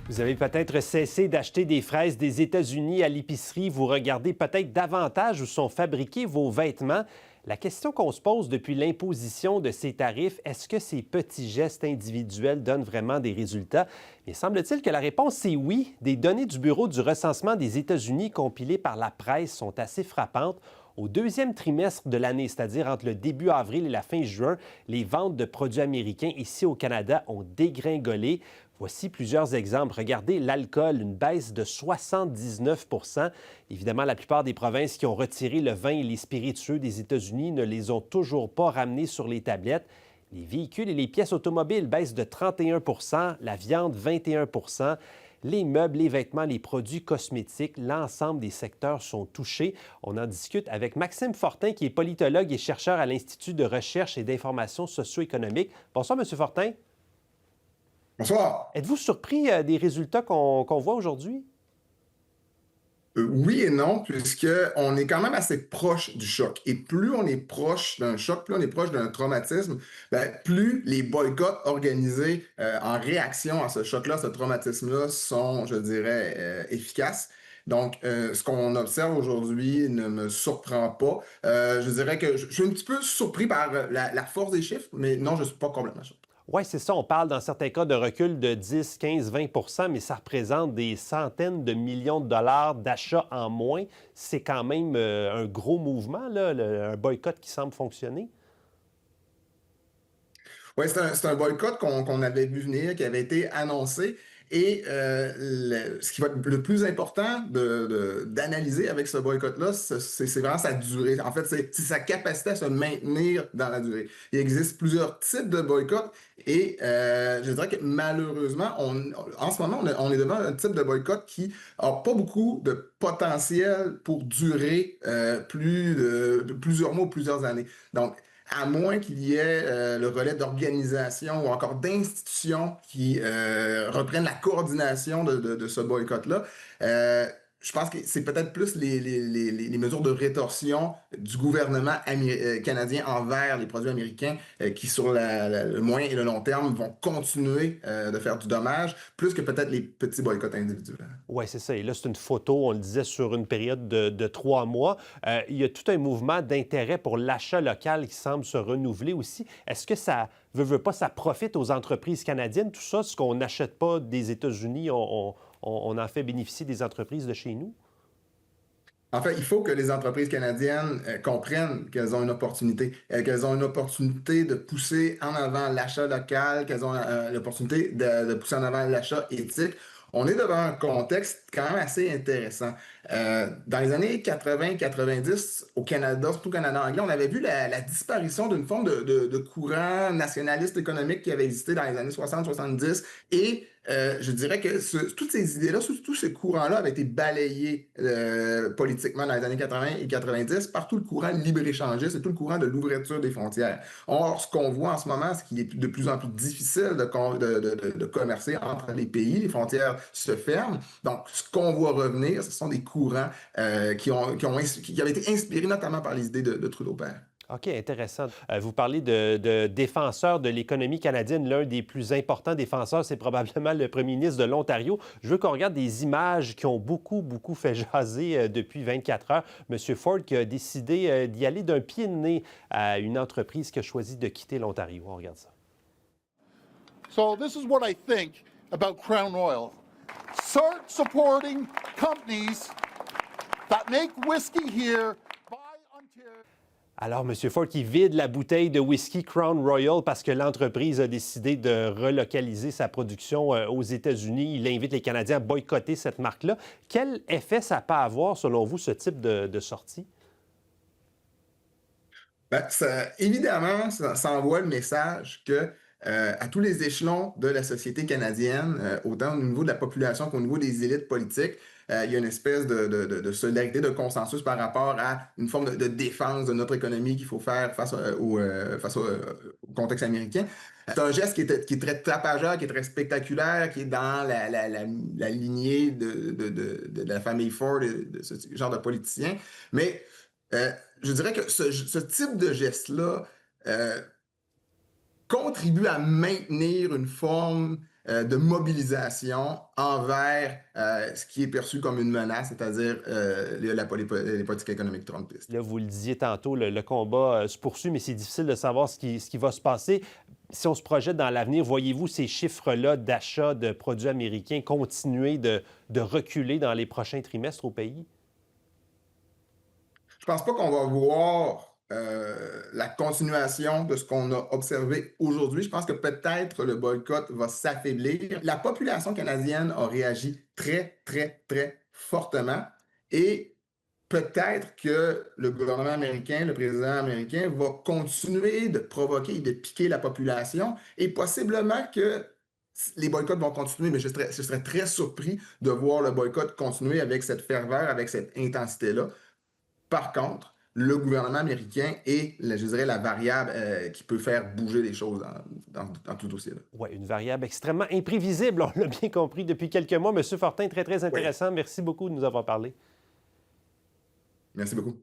Vous avez peut-être cessé d'acheter des fraises des États-Unis à l'épicerie. Vous regardez peut-être davantage où sont fabriqués vos vêtements. La question qu'on se pose depuis l'imposition de ces tarifs, est-ce que ces petits gestes individuels donnent vraiment des résultats? Il semble-t-il que la réponse c'est oui. Des données du Bureau du recensement des États-Unis compilées par la presse sont assez frappantes. Au deuxième trimestre de l'année, c'est-à-dire entre le début avril et la fin juin, les ventes de produits américains ici au Canada ont dégringolé. Voici plusieurs exemples. Regardez l'alcool, une baisse de 79 Évidemment, la plupart des provinces qui ont retiré le vin et les spiritueux des États-Unis ne les ont toujours pas ramenés sur les tablettes. Les véhicules et les pièces automobiles baissent de 31 la viande 21 les meubles, les vêtements, les produits cosmétiques, l'ensemble des secteurs sont touchés. On en discute avec Maxime Fortin, qui est politologue et chercheur à l'Institut de recherche et d'information socio-économique. Bonsoir, M. Fortin. Bonsoir. Êtes-vous surpris des résultats qu'on voit aujourd'hui? Oui et non, puisqu'on est quand même assez proche du choc. Et plus on est proche d'un choc, plus on est proche d'un traumatisme, plus les boycotts organisés en réaction à ce choc-là, ce traumatisme-là, sont, je dirais, efficaces. Donc, ce qu'on observe aujourd'hui ne me surprend pas. Je dirais que je suis un petit peu surpris par la force des chiffres, mais non, je ne suis pas complètement surpris. Oui, c'est ça. On parle dans certains cas de recul de 10, 15, 20 mais ça représente des centaines de millions de dollars d'achats en moins. C'est quand même un gros mouvement, là, un boycott qui semble fonctionner. Oui, c'est un boycott qu'on avait vu venir, qui avait été annoncé. Et ce qui va être le plus important d'analyser avec ce boycott-là, c'est vraiment sa durée. En fait, c'est sa capacité à se maintenir dans la durée. Il existe plusieurs types de boycotts et je dirais que malheureusement, en ce moment, on est devant un type de boycott qui n'a pas beaucoup de potentiel pour durer de plusieurs mois ou plusieurs années. Donc, à moins qu'il y ait le relais d'organisation ou encore d'institutions qui reprennent la coordination de ce boycott-là. Je pense que c'est peut-être plus les mesures de rétorsion du gouvernement canadien envers les produits américains qui, sur le moyen et le long terme, vont continuer de faire du dommage, plus que peut-être les petits boycotts individuels. Oui, c'est ça. Et là, c'est une photo, on le disait, sur une période de 3 mois. Il y a tout un mouvement d'intérêt pour l'achat local qui semble se renouveler aussi. Est-ce que ça, veut pas, ça profite aux entreprises canadiennes, tout ça? Ce qu'on n'achète pas des États-Unis, on en fait bénéficier des entreprises de chez nous? En fait, il faut que les entreprises canadiennes comprennent qu'elles ont qu'elles ont une opportunité de pousser en avant l'achat local, qu'elles ont l'opportunité de pousser en avant l'achat éthique. On est devant un contexte quand même assez intéressant. Dans les années 80-90, au Canada, surtout au Canada anglais, on avait vu la disparition d'une forme de courant nationaliste économique qui avait existé dans les années 60-70 et je dirais que toutes ces idées-là, tous ces courants-là avaient été balayés politiquement dans les années 80 et 90 par tout le courant libre-échangiste et tout le courant de l'ouverture des frontières. Or, ce qu'on voit en ce moment, c'est qu'il est de plus en plus difficile de commercer entre les pays. Les frontières se ferment. Donc, ce qu'on voit revenir, ce sont des courants qui avaient été inspirés notamment par les idées de Trudeau père. OK, intéressant. Vous parlez de défenseurs de l'économie canadienne. L'un des plus importants défenseurs, c'est probablement le premier ministre de l'Ontario. Je veux qu'on regarde des images qui ont beaucoup fait jaser depuis 24 heures. M. Ford qui a décidé d'y aller d'un pied de nez à une entreprise qui a choisi de quitter l'Ontario. On regarde ça. So this is what I think about Crown Royal. Start supporting companies that make whiskey here, buy Ontario. Alors, M. Ford qui vide la bouteille de whisky Crown Royal parce que l'entreprise a décidé de relocaliser sa production aux États-Unis. Il invite les Canadiens à boycotter cette marque-là. Quel effet ça peut avoir, selon vous, ce type de sortie? Évidemment, ça envoie le message que à tous les échelons de la société canadienne, autant au niveau de la population qu'au niveau des élites politiques, il y a une espèce de solidarité, de consensus par rapport à une forme de défense de notre économie qu'il faut faire au contexte américain. C'est un geste qui est très tapageur, qui est très spectaculaire, qui est dans la lignée de la famille Ford et de ce genre de politiciens. Mais je dirais que ce type de geste-là contribue à maintenir une forme de mobilisation envers ce qui est perçu comme une menace, c'est-à-dire les politiques économiques trumpistes. Là, vous le disiez tantôt, le combat se poursuit, mais c'est difficile de savoir ce qui va se passer. Si on se projette dans l'avenir, voyez-vous ces chiffres-là d'achat de produits américains continuer de reculer dans les prochains trimestres au pays? Je pense pas qu'on va voir la continuation de ce qu'on a observé aujourd'hui. Je pense que peut-être le boycott va s'affaiblir. La population canadienne a réagi très, très, très fortement et peut-être que le gouvernement américain, le président américain va continuer de provoquer et de piquer la population et possiblement que les boycotts vont continuer, mais je serais très surpris de voir le boycott continuer avec cette ferveur, avec cette intensité-là. Par contre, le gouvernement américain est, je dirais, la variable qui peut faire bouger les choses dans tout dossier-là. Oui, une variable extrêmement imprévisible, on l'a bien compris depuis quelques mois. Monsieur Fortin, très, très intéressant. Oui. Merci beaucoup de nous avoir parlé. Merci beaucoup.